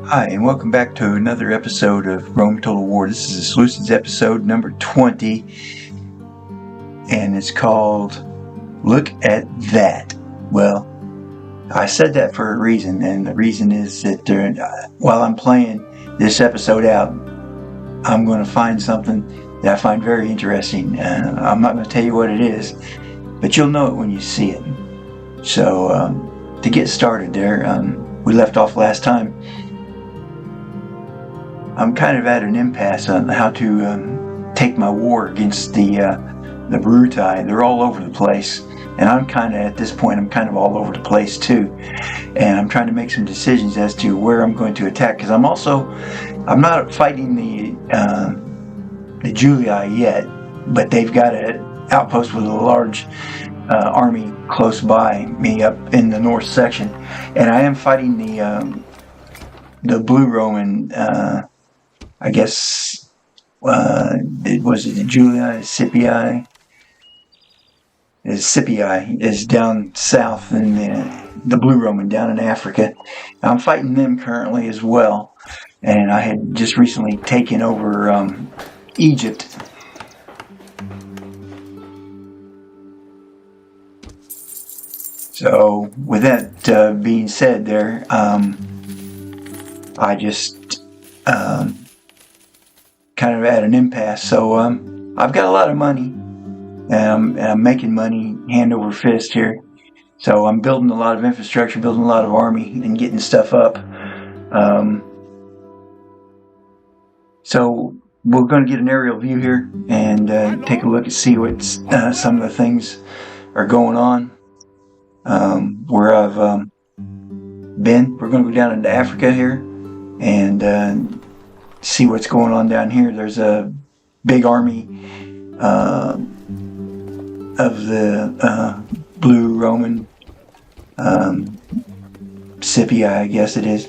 Hi, and welcome back to another episode of Rome Total War. This is the Seleucids episode number 20, and it's called Look at That. Well, I said that for a reason, and the reason is that while I'm playing this episode out, I'm going to find something that I find very interesting. I'm not going to tell you what it is, but you'll know it when you see it. So, to get started there, we left off last time. I'm kind of at an impasse on how to take my war against the Brutai. They're all over the place, and I'm kind of at this point. I'm kind of all over the place too, and I'm trying to make some decisions as to where I'm going to attack. Because I'm not fighting the Julii yet, but they've got an outpost with a large army close by me up in the north section, and I am fighting the Blue Roman. I guess, was it the Julii, Scipii? Scipii is down south, and the Blue Roman down in Africa. I'm fighting them currently as well, and I had just recently taken over Egypt. So, with that being said there, I just kind of at an impasse. So I've got a lot of money, and I'm making money hand over fist here. So I'm building a lot of infrastructure, building a lot of army, and getting stuff up. So we're going to get an aerial view here and take a look and see what some of the things are going on. Where I've been. We're going to go down into Africa here and see what's going on down here. There's a big army of the Blue Roman Scipii, I guess it is.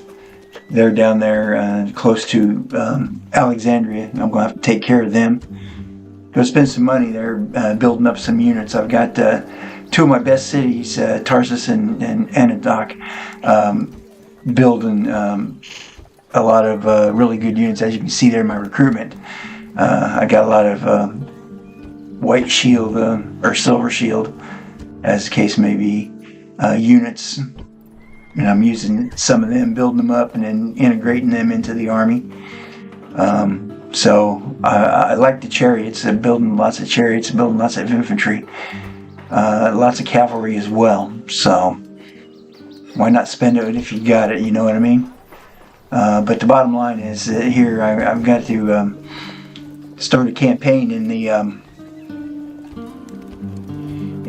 They're down there close to Alexandria. I'm going to have to take care of them. Go spend some money there building up some units. I've got two of my best cities, Tarsus and Antioch, building a lot of really good units. As you can see there in my recruitment, I got a lot of white shield or silver shield, as the case may be, units, and I'm using some of them, building them up and then integrating them into the army. So I like the chariots, building lots of chariots, building lots of infantry, lots of cavalry as well. So why not spend it if you got it, you know what I mean? But the bottom line is here I've got to start a campaign in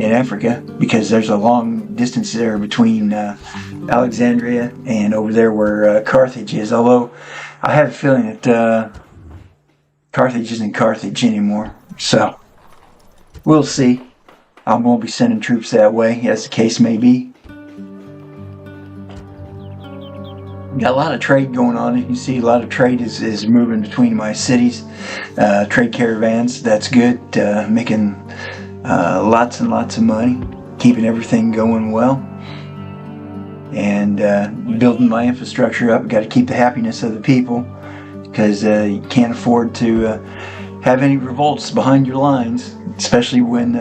Africa, because there's a long distance there between Alexandria and over there where Carthage is. Although I have a feeling that Carthage isn't Carthage anymore. So we'll see. I won't be sending troops that way, as the case may be. Got a lot of trade going on. You can see a lot of trade is moving between my cities. Trade caravans, that's good. Making lots and lots of money. Keeping everything going well. And building my infrastructure up. Got to keep the happiness of the people, because you can't afford to have any revolts behind your lines, especially when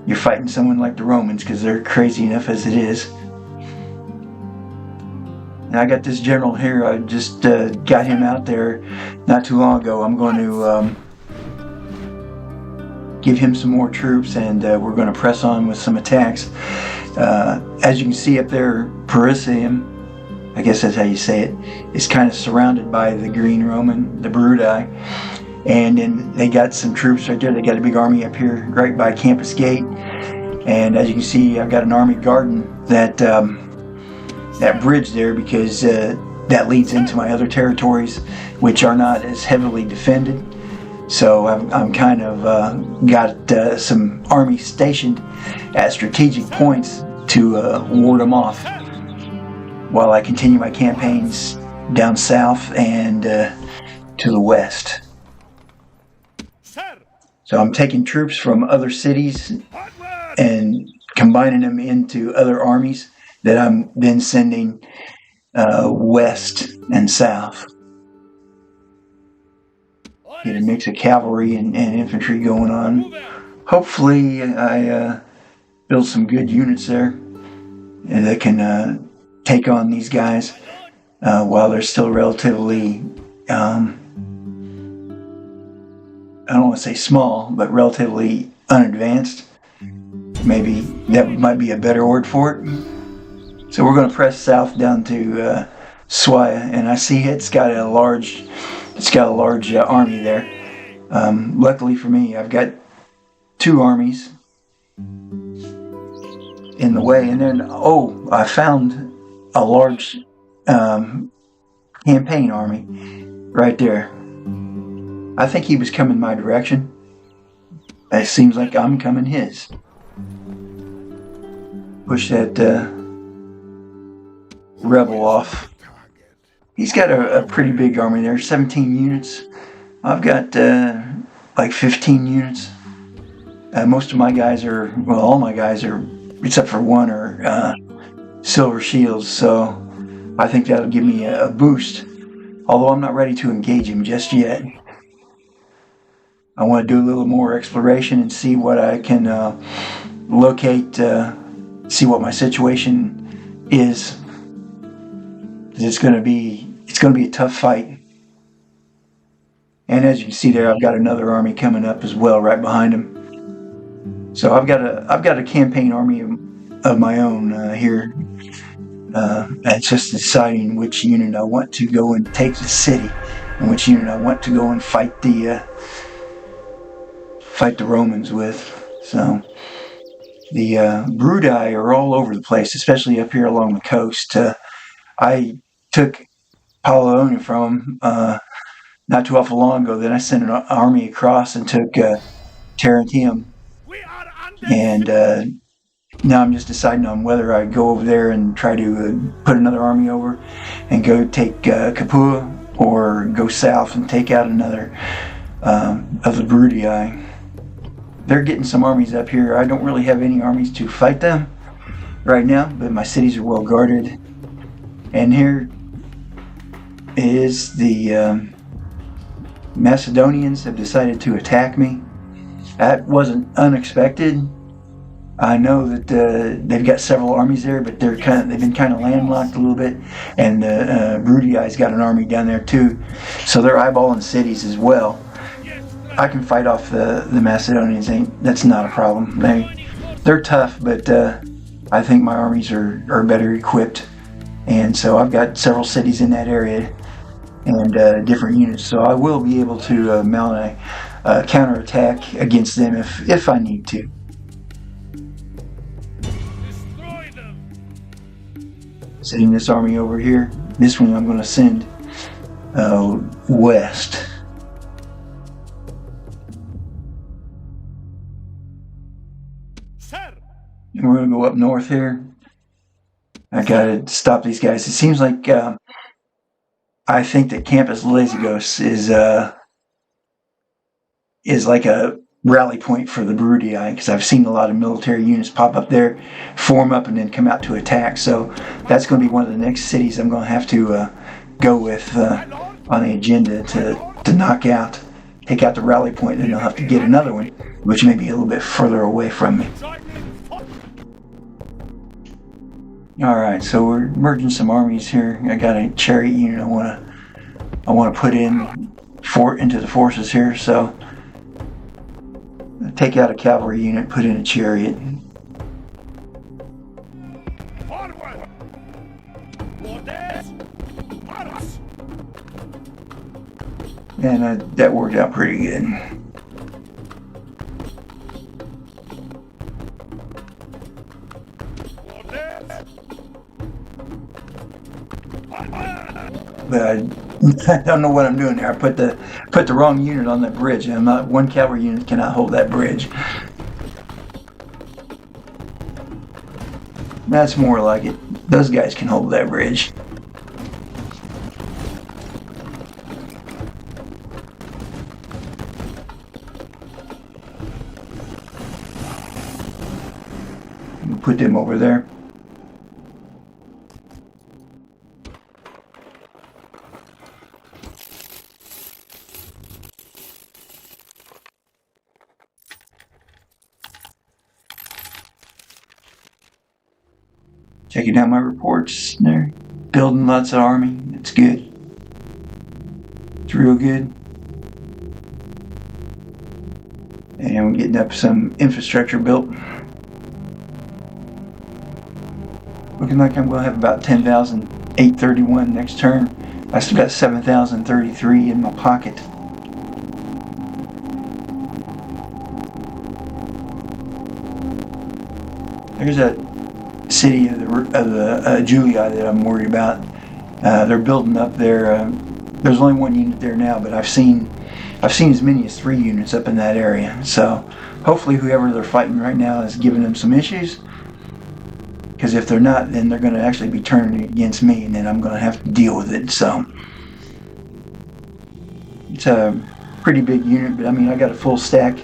you're fighting someone like the Romans, because they're crazy enough as it is. And I got this general here. I just got him out there not too long ago. I'm going to give him some more troops, and we're going to press on with some attacks. As you can see up there, Parisium, I guess that's how you say it, is kind of surrounded by the Green Roman, the Brutai. And then they got some troops right there. They got a big army up here right by Campus Gate. And as you can see, I've got an army guarding that bridge there, because that leads into my other territories, which are not as heavily defended. So I'm kind of got some army stationed at strategic points to ward them off while I continue my campaigns down south and to the west. So I'm taking troops from other cities and combining them into other armies that I'm then sending west and south. Get a mix of cavalry and infantry going on. Hopefully I build some good units there that can take on these guys while they're still relatively, I don't want to say small, but relatively unadvanced. Maybe that might be a better word for it. So we're going to press south down to Swaya, and I see it's got a large army there. Luckily for me, I've got 2 armies in the way, and then I found a large campaign army right there. I think he was coming my direction. It seems like I'm coming his. Push that rebel off. He's got a pretty big army there, 17 units. I've got like 15 units. Most of my guys are, well, all my guys are, except for one, are silver shields, so I think that'll give me a boost. Although I'm not ready to engage him just yet. I want to do a little more exploration and see what I can locate, see what my situation is. It's going to be a tough fight. And as you can see there, I've got another army coming up as well, right behind him. So I've got a campaign army of my own here. It's just deciding which unit I want to go and take the city, and which unit I want to go and fight the Romans with. So the Brudi are all over the place, especially up here along the coast. I took Paolonia from them not too awful long ago. Then I sent an army across and took Tarentum, and now I'm just deciding on whether I go over there and try to put another army over and go take Capua, or go south and take out another of the Brudii. They're getting some armies up here. I don't really have any armies to fight them right now, but my cities are well guarded. And here is the Macedonians have decided to attack me. That wasn't unexpected. I know that they've got several armies there, but they've been kind of landlocked a little bit, and the Brudii's got an army down there too, so they're eyeballing cities as well. I can fight off the Macedonians. That's not a problem. They're tough, but I think my armies are better equipped, and so I've got several cities in that area and different units, so I will be able to mount a counterattack against them if I need to. Sending this army over here. This one I'm going to send west. And we're going to go up north here. I got to stop these guys. It seems like I think that Campus Lezigos is like a rally point for the Brudii, because I've seen a lot of military units pop up there, form up, and then come out to attack. So that's going to be one of the next cities I'm going to have to go with on the agenda to knock out, take out the rally point, and then I'll have to get another one, which may be a little bit further away from me. Alright, so we're merging some armies here. I got a chariot unit I want to put into the forces here, so take out a cavalry unit, put in a chariot. And that worked out pretty good. But I don't know what I'm doing there. I put the wrong unit on that bridge. One cavalry unit cannot hold that bridge. That's more like it. Those guys can hold that bridge. Put them over there. Checking out my reports. They're building lots of army. It's good. It's real good. And we're getting up some infrastructure built. Looking like I'm going to have about 10,831 next turn. I still got 7,033 in my pocket. There's a city of the Julia that I'm worried about. They're building up there. There's only one unit there now, but I've seen as many as 3 units up in that area. So hopefully whoever they're fighting right now is giving them some issues. Because if they're not, then they're going to actually be turning against me, and then I'm going to have to deal with it. So it's a pretty big unit, but I mean, I got a full stack.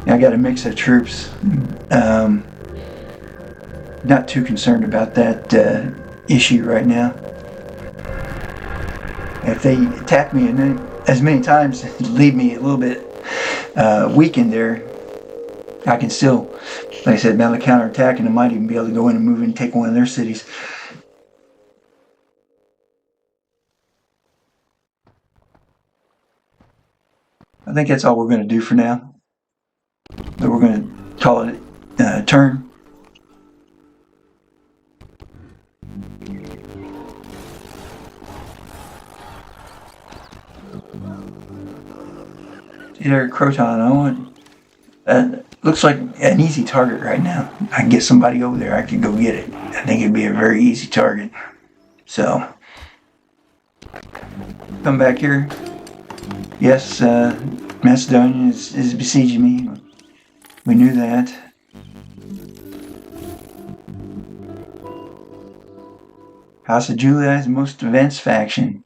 I got a mix of troops. Not too concerned about that issue right now. If they attack me as many times and leave me a little bit weakened there, I can still, like I said, mount a counterattack, and I might even be able to go in and move in and take one of their cities. I think that's all we're going to do for now. But we're going to call it a turn. See there, Croton. I want. Looks like an easy target right now. I can get somebody over there. I could go get it. I think it'd be a very easy target. So, come back here. Yes, Macedonia is besieging me. We knew that. House of Julia is the most advanced faction.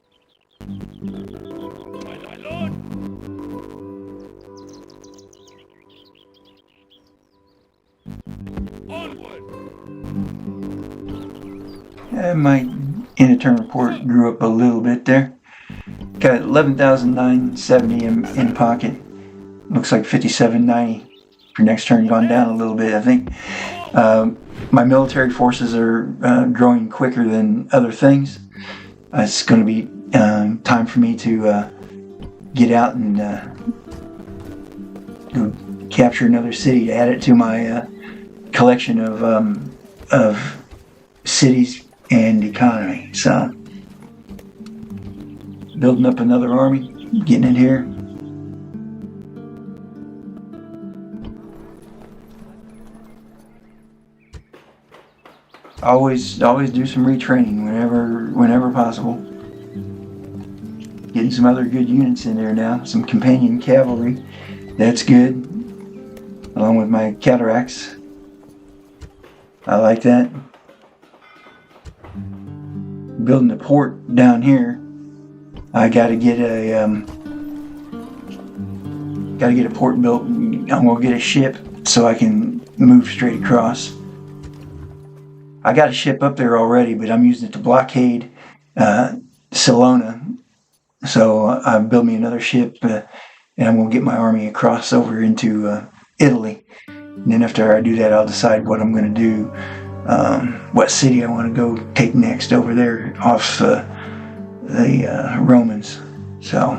My end-of-turn report grew up a little bit there. Got 11,970 in pocket. Looks like 5,790 for next turn, gone down a little bit. I think my military forces are growing quicker than other things. It's going to be time for me to get out and go capture another city to add it to my collection of cities and economy. So, building up another army, getting in here. Always do some retraining whenever possible. Getting some other good units in there now. Some companion cavalry. That's good. Along with my cataracts. I like that. Building a port down here. I gotta get a port built. I'm gonna get a ship so I can move straight across. I got a ship up there already, but I'm using it to blockade Salona. So I built me another ship, and I'm gonna get my army across over into Italy. And then after I do that, I'll decide what I'm gonna do. What city I want to go take next over there off the Romans. So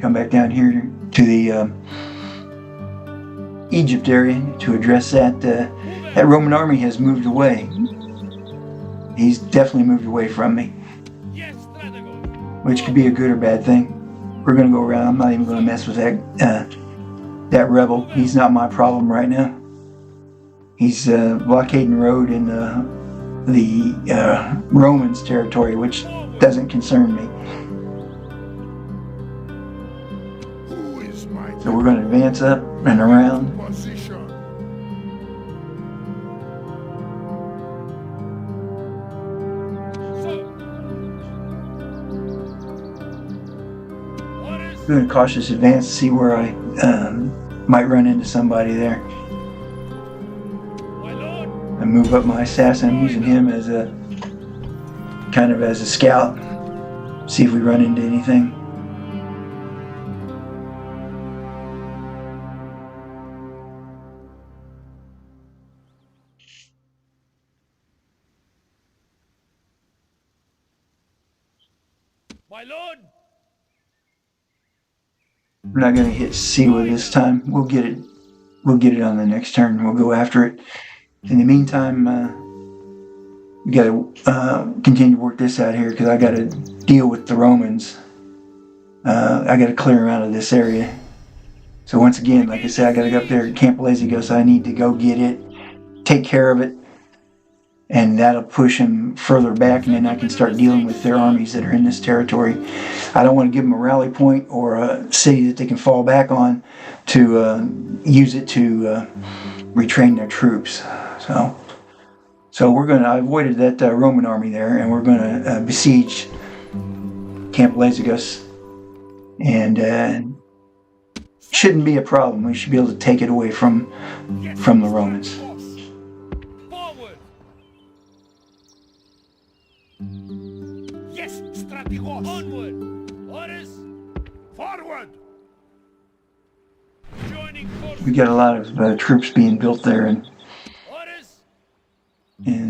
come back down here to the Egypt area to address that. That Roman army has moved away. He's definitely moved away from me, which could be a good or bad thing. We're going to go around. I'm not even going to mess with that rebel. He's not my problem right now. He's blockading road in the Romans' territory, which doesn't concern me. So we're going to advance up and around. Doing a cautious advance to see where I might run into somebody there. I move up my assassin. I'm using him as a scout. See if we run into anything. My lord! We're not going to hit Siwa this time. We'll get it. We'll get it on the next turn. We'll go after it. In the meantime, we got to continue to work this out here because I got to deal with the Romans. I got to clear them out of this area. So once again, like I said, I got to go up there at Camp Lazygos. I need to go get it, take care of it, and that'll push them further back, and then I can start dealing with their armies that are in this territory. I don't want to give them a rally point or a city that they can fall back on to use it to retrain their troops. So we're going to, I avoided that Roman army there, and we're going to besiege Camp Lazygos, and shouldn't be a problem. We should be able to take it away from the Romans. Forward! Yes, Strategos! Onward! Orders! Forward! Joining forces! We got a lot of troops being built there in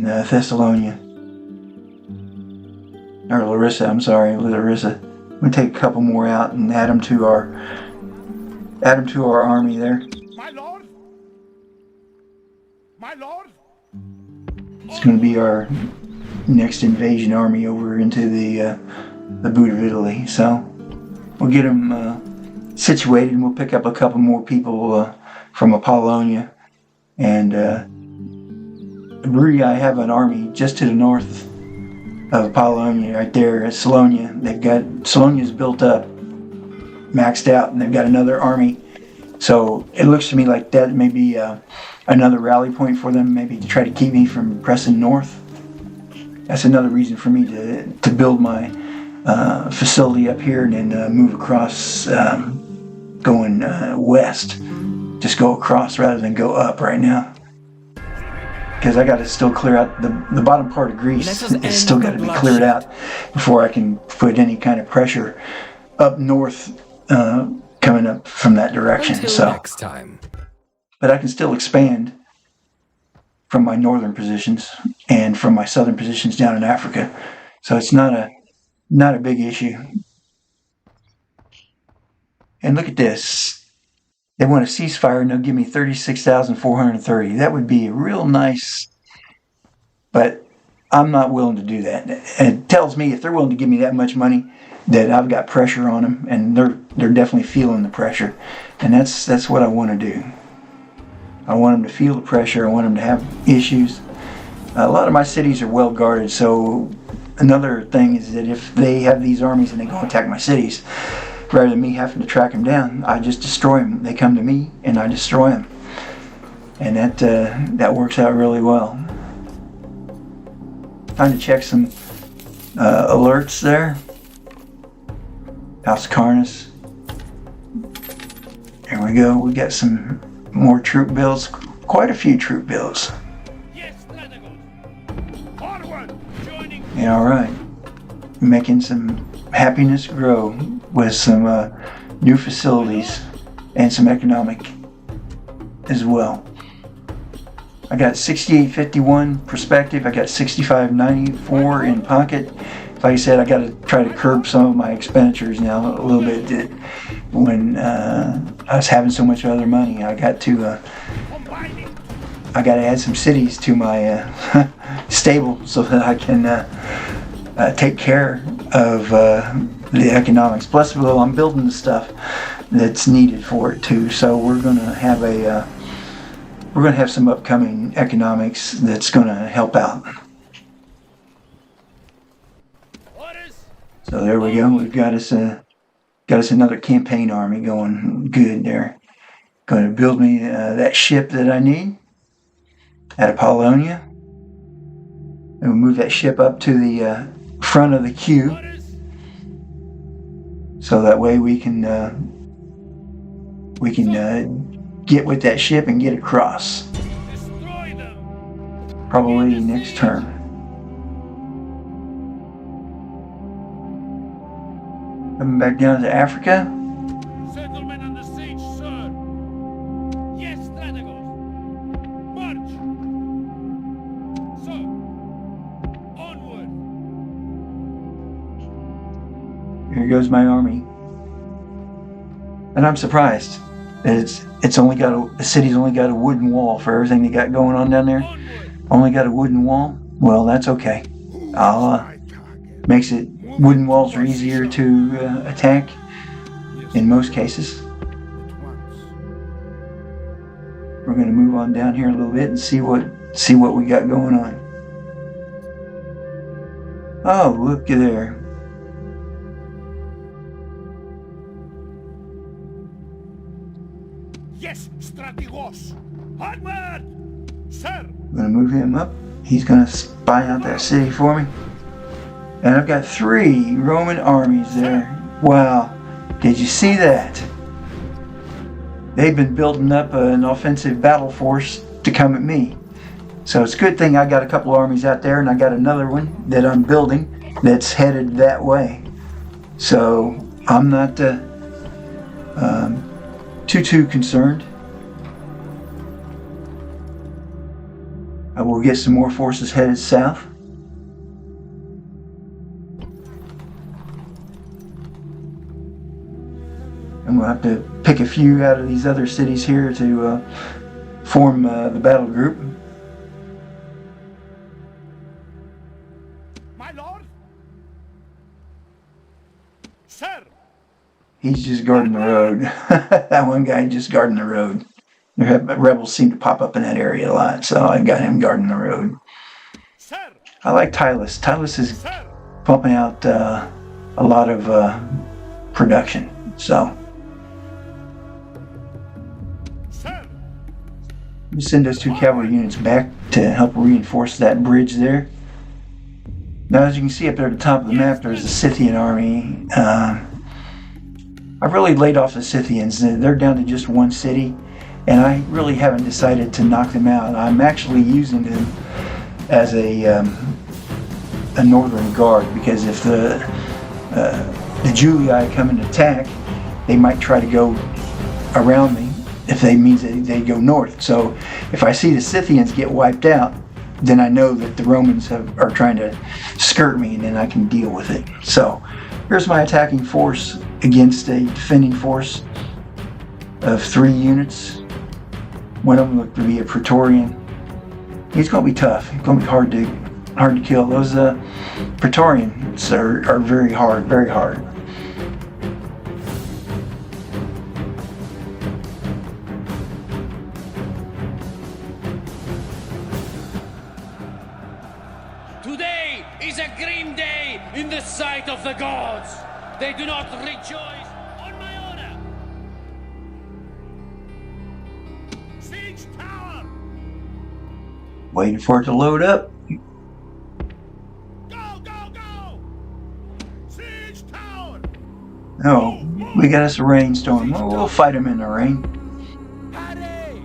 Thessalonia. Or Larissa, I'm sorry, Larissa. We'll take a couple more out and add them to our army there. My lord! My lord! It's going to be our next invasion army over into the boot of Italy. So we'll get them situated, and we'll pick up a couple more people from Apollonia. And I have an army just to the north of Apollonia, right there at Salonia. Salonia's built up, maxed out, and they've got another army. So it looks to me like that may be another rally point for them, maybe to try to keep me from pressing north. That's another reason for me to build my facility up here and then move across, going west. Just go across rather than go up right now. Because I got to still clear out the bottom part of Greece. It's still got to be cleared out before I can put any kind of pressure up north coming up from that direction. Until next time. But I can still expand from my northern positions and from my southern positions down in Africa. So it's not a big issue. And look at this. They want a ceasefire and they'll give me 36,430. That would be real nice, but I'm not willing to do that. And it tells me if they're willing to give me that much money, that I've got pressure on them, and they're definitely feeling the pressure. And that's what I want to do. I want them to feel the pressure. I want them to have issues. A lot of my cities are well guarded, so another thing is that if they have these armies and they go attack my cities, rather than me having to track them down, I just destroy them. They come to me, and I destroy them. And that works out really well. Time to check some alerts there. House Carnus. There we go. We got some more troop builds. Quite a few troop builds. Yeah, all right. Making some happiness grow with some new facilities and some economic as well. I got 6851 perspective. I got 6594 in pocket. Like I said, I got to try to curb some of my expenditures now a little bit. When I was having so much other money, I got to add some cities to my stable so that I can take care of the economics. Plus, well, I'm building the stuff that's needed for it too. So we're going to have some upcoming economics that's going to help out. So there we go. We've got us another campaign army going good there. Going to build me that ship that I need at Apollonia. And we'll move that ship up to the front of the queue, so that way we can get with that ship and get across. Probably next turn. Coming back down to Africa. Settlement under siege, sir. Yes, Strategos. March. Sir. Onward. goes my army. And I'm surprised that the city's only got a wooden wall for everything they got going on down there. Only got a wooden wall. Well, that's okay. Makes it wooden walls are easier to attack in most cases. We're going to move on down here a little bit and see what we got going on. Oh, look there. Yes, strategos. Onward, sir. I'm going to move him up. He's going to spy out that city for me. And I've got 3 Roman armies there. Wow. Did you see that? They've been building up an offensive battle force to come at me. So it's a good thing I got a couple armies out there, and I got another one that I'm building that's headed that way. So I'm not too concerned. I will get some more forces headed south. And we'll have to pick a few out of these other cities here to form the battle group. My lord. Sir. He's just guarding the road. That one guy just guarding the road. The rebels seem to pop up in that area a lot, so I got him guarding the road. Sir. I like Tylus. Tylus is Sir. pumping out a lot of production. So we send those 2 cavalry units back to help reinforce that bridge there. Now, as you can see up there at the top of the map, there's the Scythian army. I've really laid off the Scythians. They're down to just 1 city, and I really haven't decided to knock them out. I'm actually using them as a northern guard, because if the Julii come and attack, they might try to go around me. If they means that they go north. So if I see the Scythians get wiped out, then I know that the Romans are trying to skirt me, and then I can deal with it. So here's my attacking force against a defending force of 3 units. One of them looked to be a Praetorian. He's going to be tough. He's going to be hard to kill. Those Praetorians are very hard, very hard. Today is a grim day in the sight of the gods. They do not rejoice. On my order. Siege tower. Waiting for it to load up. Go, go, go. Siege tower. Oh, we got us a rainstorm. Well, we'll fight them in the rain. Hurry.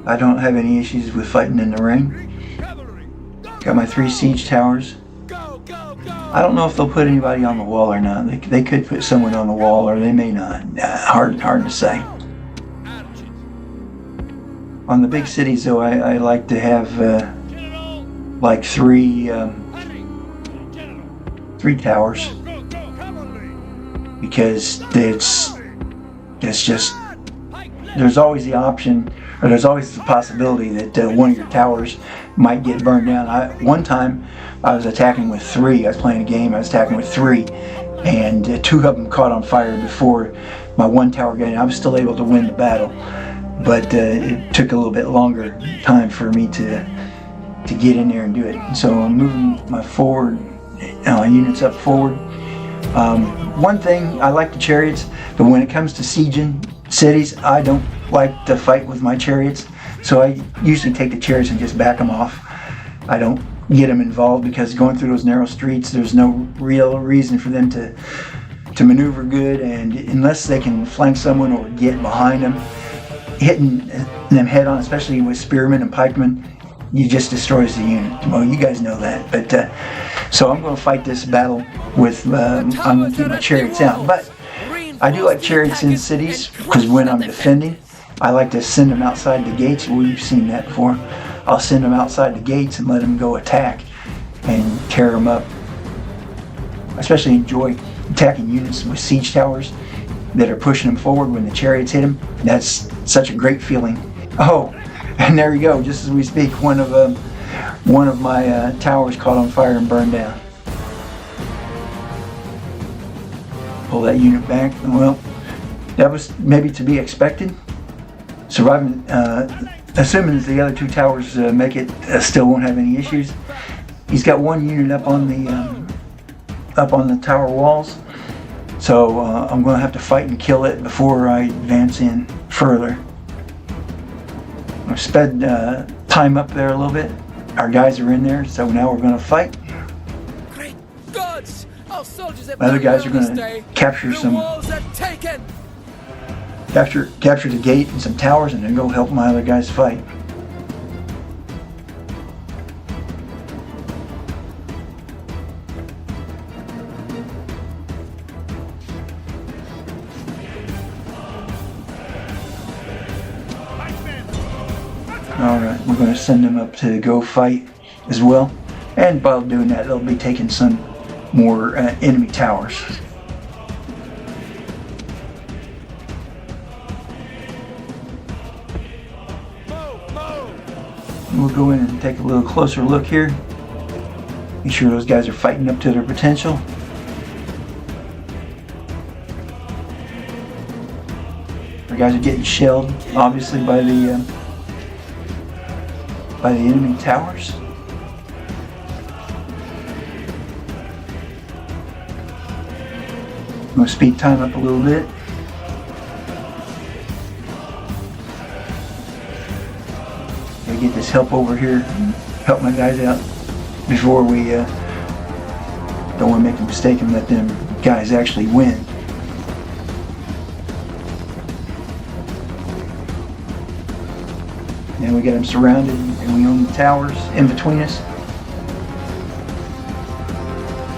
I don't have any issues with fighting in the rain. Cavalry. Go, Got my 3 siege towers. go, go, go. I don't know if they'll put anybody on the wall or not. They could put someone on the wall, or they may not. Hard to say. Archers. On the big cities, though, I like to have General. like 3 Hurry. General. 3 towers, Go, go, cavalry. because it's just Pike left. there's always the option, or there's always the possibility that one of your towers might get burned down. One time I was attacking with 3. I was playing a game. I was attacking with 3, and 2 of them caught on fire before my 1 tower got in. I was still able to win the battle, but it took a little bit longer time for me to get in there and do it. So I'm moving my forward units up forward. One thing, I like the chariots, but when it comes to sieging cities, I don't like to fight with my chariots. So I usually take the chariots and just back them off. I don't get them involved, because going through those narrow streets, there's no real reason for them to maneuver good, and unless they can flank someone or get behind them, hitting them head on, especially with spearmen and pikemen, you just destroys the unit. Well, you guys know that. But so I'm going to fight this battle with I'm going to keep my chariots out. But I do like chariots in cities, because when I'm defending, I like to send them outside the gates. We've seen that before. I'll send them outside the gates and let them go attack and tear them up. I especially enjoy attacking units with siege towers that are pushing them forward when the chariots hit them. That's such a great feeling. Oh, and there you go. Just as we speak, one of my towers caught on fire and burned down. Pull that unit back. Well, that was maybe to be expected. Surviving, assuming that the other two towers make it, still won't have any issues. He's got one unit up on the tower walls, so I'm going to have to fight and kill it before I advance in further. I've sped time up there a little bit. Our guys are in there, so now we're going to fight. Great gods! Our soldiers have My other guys are done going this to day. capture The some, walls are taken. capture the gate and some towers, and then go help my other guys fight. Alright, we're going to send them up to go fight as well. And while doing that, they'll be taking some more enemy towers. We'll go in and take a little closer look here. Make sure those guys are fighting up to their potential. Our guys are getting shelled, obviously, by the enemy towers. I'm going to speed time up a little bit. Gotta get this help over here, help my guys out before we don't want to make a mistake and let them guys actually win. And we got them surrounded, and we own the towers in between us.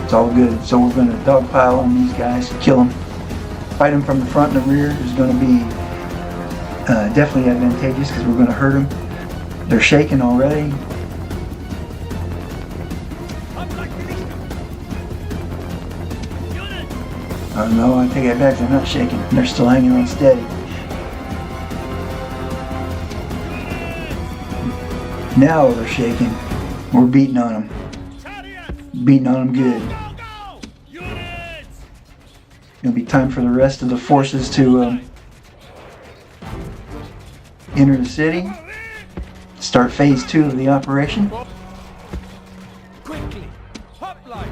It's all good. So we're going to dogpile on these guys, kill them. Fight them from the front and the rear is going to be definitely advantageous because we're going to hurt them. They're shaking already. Oh no, I take it back. They're not shaking. They're still hanging on steady. Now they're shaking. We're beating on them. Beating on them good. It'll be time for the rest of the forces to enter the city. Start phase 2 of the operation. Quickly, hoplite.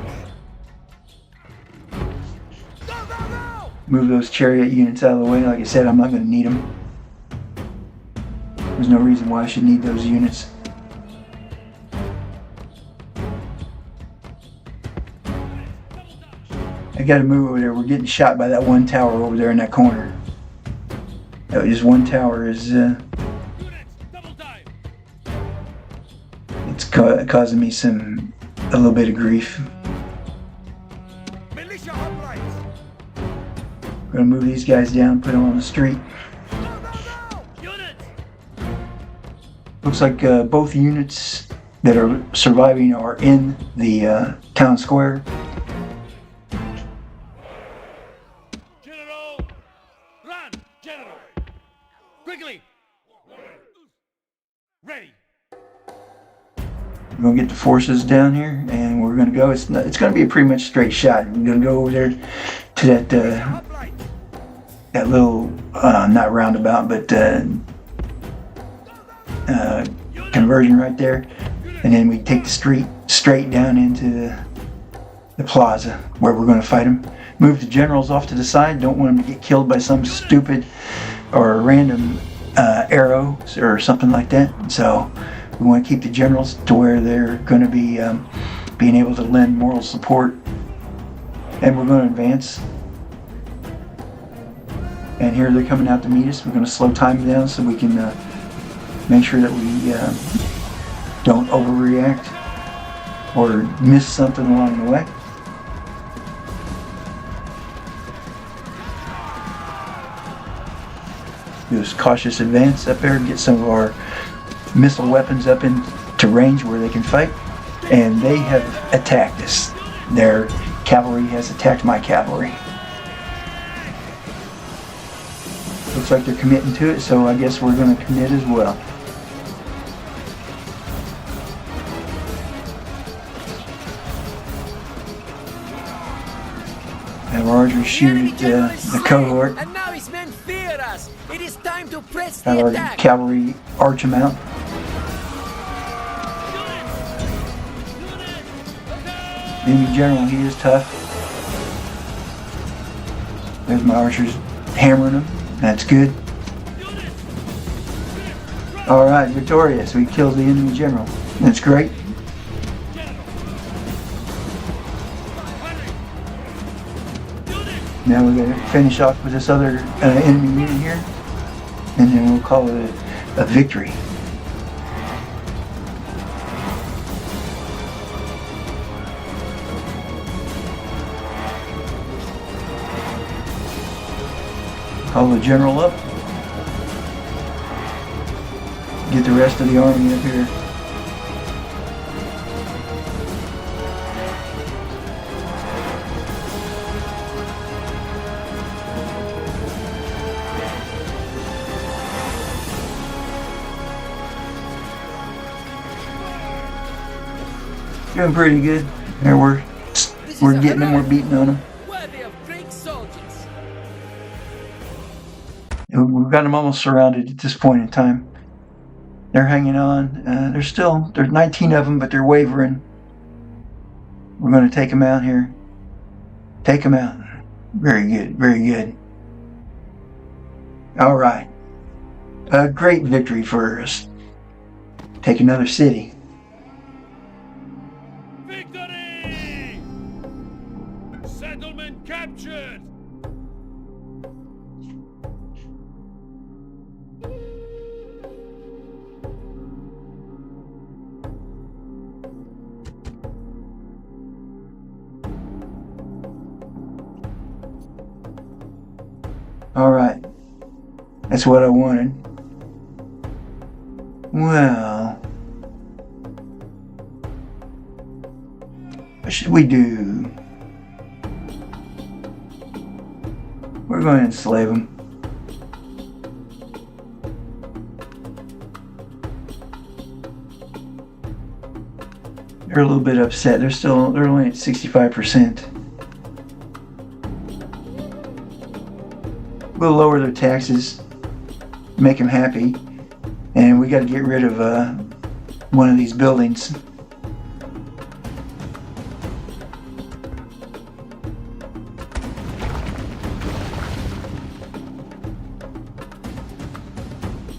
Move those chariot units out of the way. Like I said, I'm not going to need them. There's no reason why I should need those units. I gotta move over there. We're getting shot by that one tower over there in that corner. That just one tower is it's causing me a little bit of grief. Militia hoplites. We're gonna move these guys down, put them on the street. Units. Looks like both units that are surviving are in the town square. General! Run! General! Quickly! Ready! We're gonna get the forces down here, and we're gonna go. It's gonna be a pretty much straight shot. We're gonna go over there to that that little not roundabout, but conversion right there, and then we take the street straight down into the plaza where we're gonna fight them. Move the generals off to the side. Don't want them to get killed by some stupid or random arrow or something like that. So we want to keep the generals to where they're going to be being able to lend moral support. And we're going to advance. And here they're coming out to meet us. We're going to slow time down so we can make sure that we don't overreact or miss something along the way. Do this cautious advance up there and get some of our missile weapons up into range where they can fight. And they have attacked us. They're cavalry has attacked my cavalry. Looks like they're committing to it, so I guess we're going to commit as well. Have archers shoot at the cohort. And now his men fear us. It is time to press Have the our attack. cavalry arch them out. Enemy general, he is tough. There's my archers hammering him. That's good. Alright, victorious. We killed the enemy general. That's great. Now we're going to finish off with this other enemy unit here. And then we'll call it a victory. Call the general up. Get the rest of the army up here. Doing pretty good. There we're getting them, we're beating on them. Worthy of great soldiers. We've got them almost surrounded at this point in time. They're hanging on. There's 19 of them, but they're wavering. We're going to take them out here. Take them out. Very good, very good. All right. A great victory for us. Take another city. Victory! Settlement captured! All right. That's what I wanted. Well, what should we do? We're going to enslave them. They're a little bit upset. They're only at 65%. We'll lower their taxes, make them happy, and we got to get rid of one of these buildings.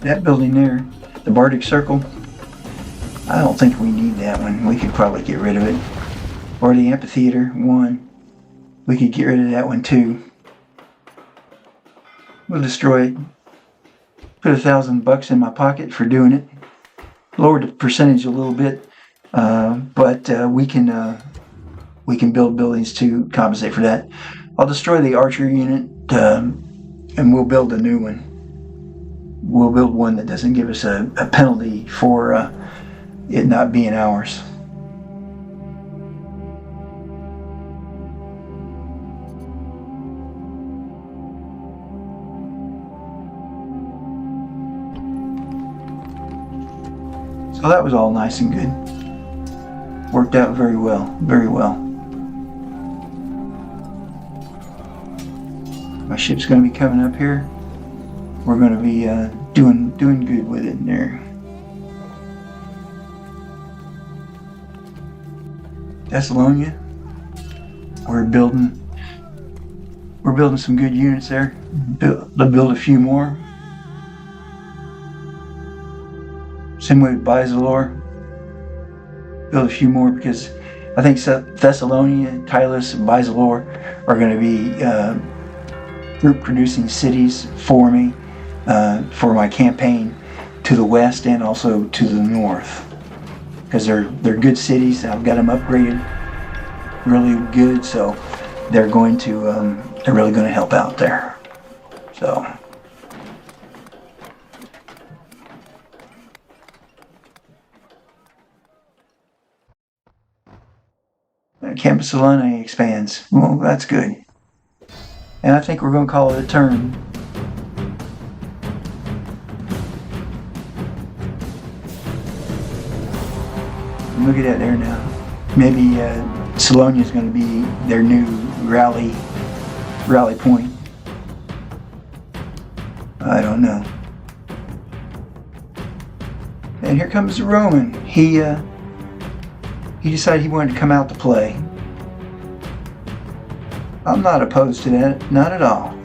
That building there, the Bardic Circle, I don't think we need that one. We could probably get rid of it. Or the Amphitheater 1. We could get rid of that one too. We'll destroy it. Put $1,000 in my pocket for doing it. Lowered the percentage a little bit, but we can build buildings to compensate for that. I'll destroy the archer unit, and we'll build a new one. We'll build one that doesn't give us a penalty for it not being ours. So that was all nice and good. Worked out very well, very well. My ship's going to be coming up here. We're going to be doing good with it in there. Thessalonica. We're building some good units there. Build a few more. Same way with Bisalor. Build a few more because I think Thessalonica, Tylos, and Bisalor are going to be group producing cities for me for my campaign to the west and also to the north, because they're good cities. I've got them upgraded really good, so they're really going to help out there. So. Campus Selene expands. Well, that's good. And I think we're going to call it a turn. Look at that there now. Maybe Seleucia is going to be their new rally point. I don't know. And here comes the Roman. He decided he wanted to come out to play. I'm not opposed to that, not at all.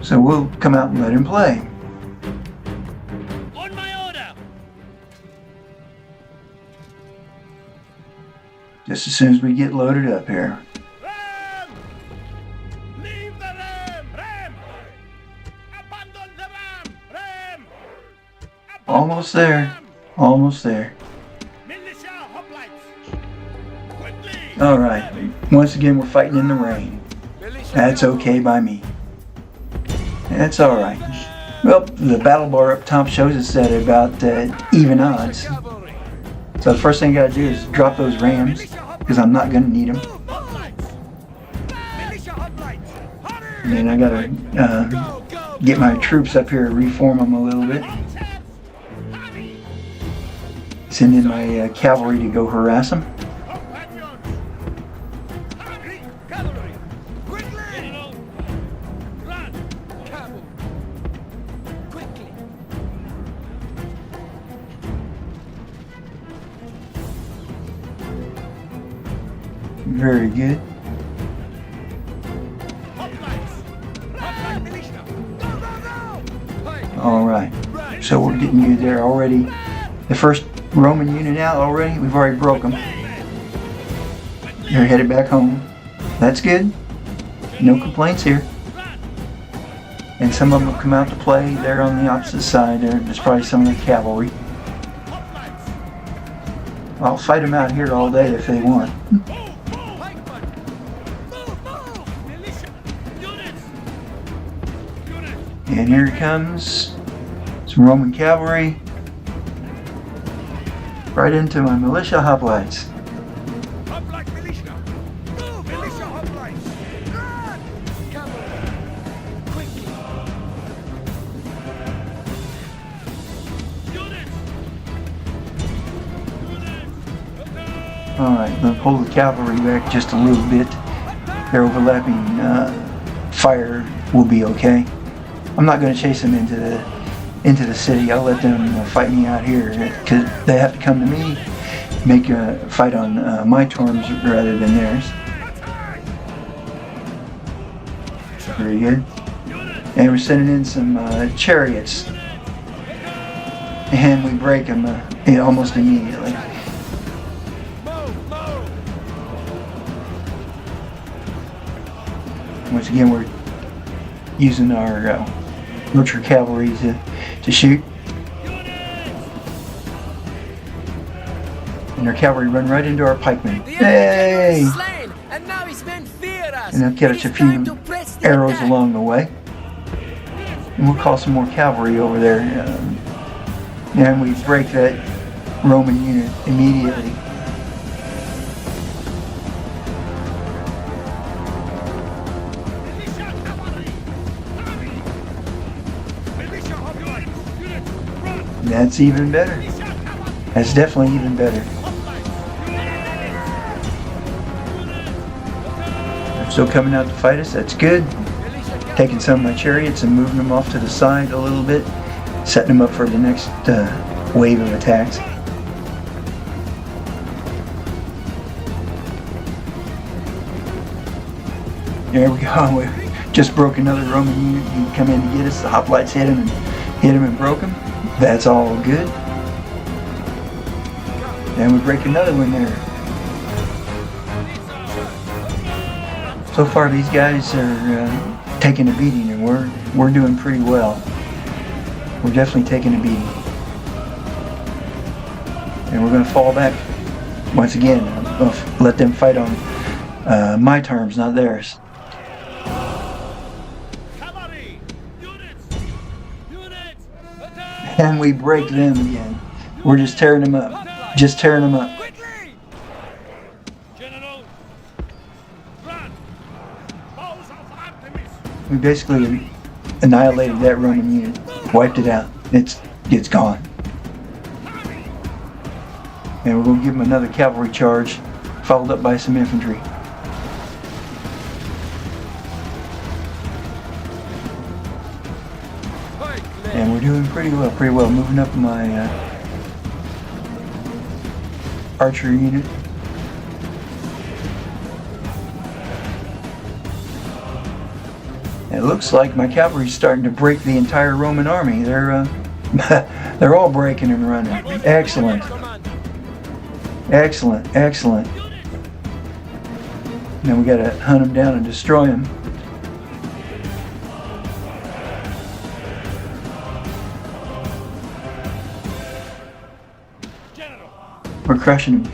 So we'll come out and let him play. On my order. Just as soon as we get loaded up here. Ram! Leave the ram! Ram! Abandon the ram! Ram! Abandon Almost the there. ram! Almost there. Militia hoplites! Quickly! Alright. Once again, we're fighting in the rain. That's okay by me. That's alright. Well, the battle bar up top shows us that about even odds. So the first thing I gotta do is drop those rams, because I'm not gonna need them. Militia hoplites! Hurry! And then I gotta get my troops up here, reform them a little bit. Hurry! Send in my cavalry to go harass them. Companions! Hurry! Cavalry! Quickly! Run. Cavalry. Quickly. Very good. Hoplites! Hoplite militia! Go, go, go! Alright. So we're getting you there already. The first Roman unit out already. We've already broke them. They're headed back home. That's good. No complaints here. And some of them have come out to play. They're on the opposite side. There's probably some of the cavalry. I'll fight them out here all day if they want. And here comes some Roman cavalry. Right into my militia hoplites. Hoplite militia! Move! Militia hoplites! Run! Cavalry. Quickly. Alright, let's pull the cavalry back just a little bit. Their overlapping fire will be okay. I'm not going to chase them into the city. I'll let them fight me out here, because they have to come to me, make a fight on my terms rather than theirs. Very good. And we're sending in some chariots, and we break them almost immediately. Once again, we're using our archer cavalry to shoot. And our cavalry run right into our pikemen. The Hey! enemy slain, and now his men fear us. And they'll catch a It is time few to press the arrows attack. along the way. And we'll call some more cavalry over there. And we break that Roman unit immediately. Militia cavalry! Hurry! Militia hoplites! Units! Run! That's even better. Militia cavalry! That's definitely even better. They're still coming out to fight us. That's good. Taking some of my chariots and moving them off to the side a little bit, setting them up for the next wave of attacks. There we go. We just broke another Roman unit. He come in to get us. The hoplites hit him and broke him. That's all good. Then we break another one there. So far, these guys are taking a beating, and we're doing pretty well. We're definitely taking a beating, and we're going to fall back once again. I'll let them fight on my terms, not theirs. Cavalry! Units! Units! Attack! And we break them again. We're just tearing them up. Just tearing them up. Quickly! General, run! Balls of Artemis! We basically annihilated that Roman unit, wiped it out. It's gone. And we're going to give them another cavalry charge, followed up by some infantry. And we're doing pretty well. Moving up my archery unit. It looks like my cavalry's starting to break the entire Roman army. They're they're all breaking and running. Excellent. Excellent. Now we gotta hunt them down and destroy them. We're crushing them.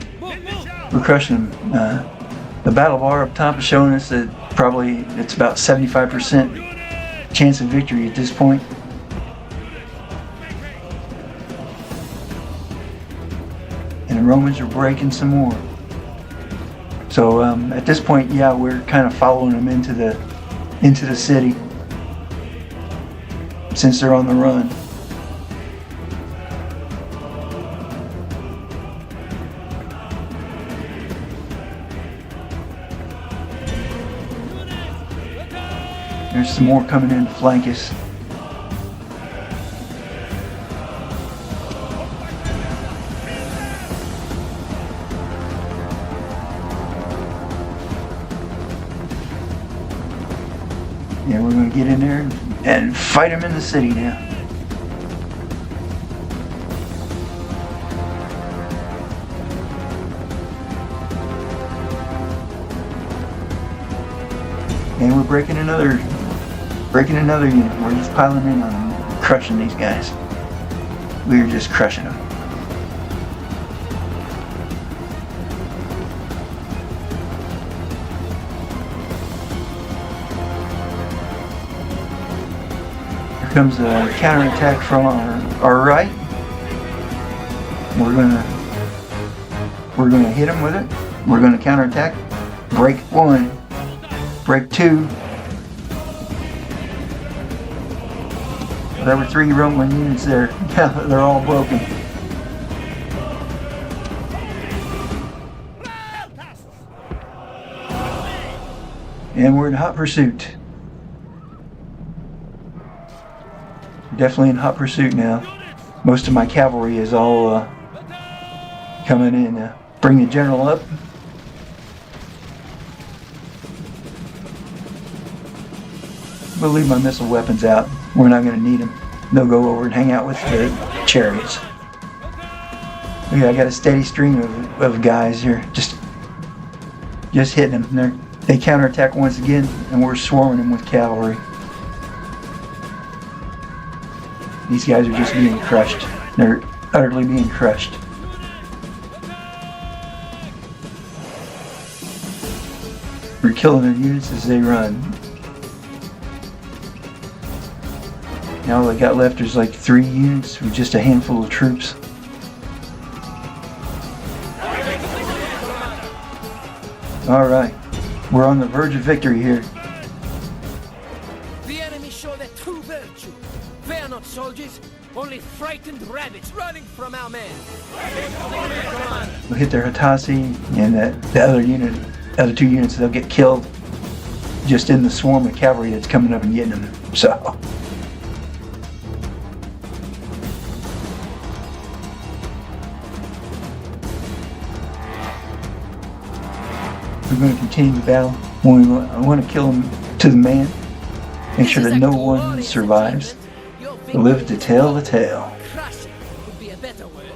The battle bar up top is showing us that probably it's about 75% chance of victory at this point. And the Romans are breaking some more. So at this point, yeah, we're kind of following them into the city since they're on the run. There's some more coming in to flank us. Yeah, we're going to get in there and fight them in the city now. And we're breaking another unit. We're just piling in on them, crushing these guys. We're just crushing them. Here comes a counterattack from our right. We're gonna hit them with it. We're gonna counterattack. Break one. Break two. There were 3 Roman units there. They're all broken. And we're in hot pursuit. Definitely in hot pursuit now. Most of my cavalry is all coming in. Bring the general up. We'll leave my missile weapons out. We're not going to need them. They'll go over and hang out with the chariots. Yeah, I got a steady stream of guys here, just hitting them. They counterattack once again, and we're swarming them with cavalry. These guys are just being crushed. They're utterly being crushed. We're killing their units as they run. Now all they got left is like 3 units with just a handful of troops. Alright, we're on the verge of victory here. The enemy show their true virtue. They are not soldiers, only frightened rabbits running from our men. We'll hit their Hittasi, and the other 2 units, they'll get killed just in the swarm of cavalry that's coming up and getting them. So. We're going to continue the battle. I want to kill them to the man. Make sure that no one survives. Live to tell the tale. Crushing would be a better word.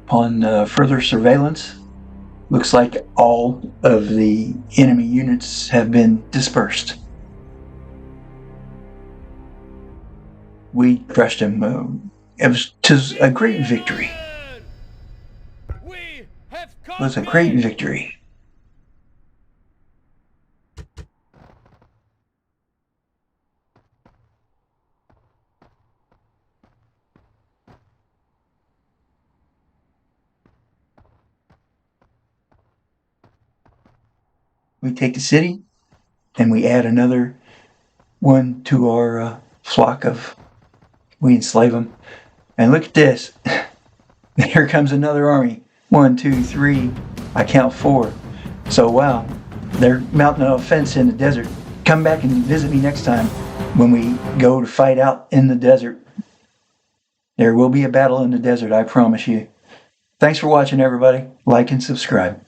Upon further surveillance, looks like all of the enemy units have been dispersed. We crushed him. It was a great victory. It was a great victory. we take the city and we add another one to our flock of, we enslave them. And look at this. Here comes another army. 1, 2, 3, I count 4. So wow, they're mounting an offense in the desert. Come back and visit me next time when we go to fight out in the desert. There will be a battle in the desert, I promise you. Thanks for watching, everybody. Like and subscribe.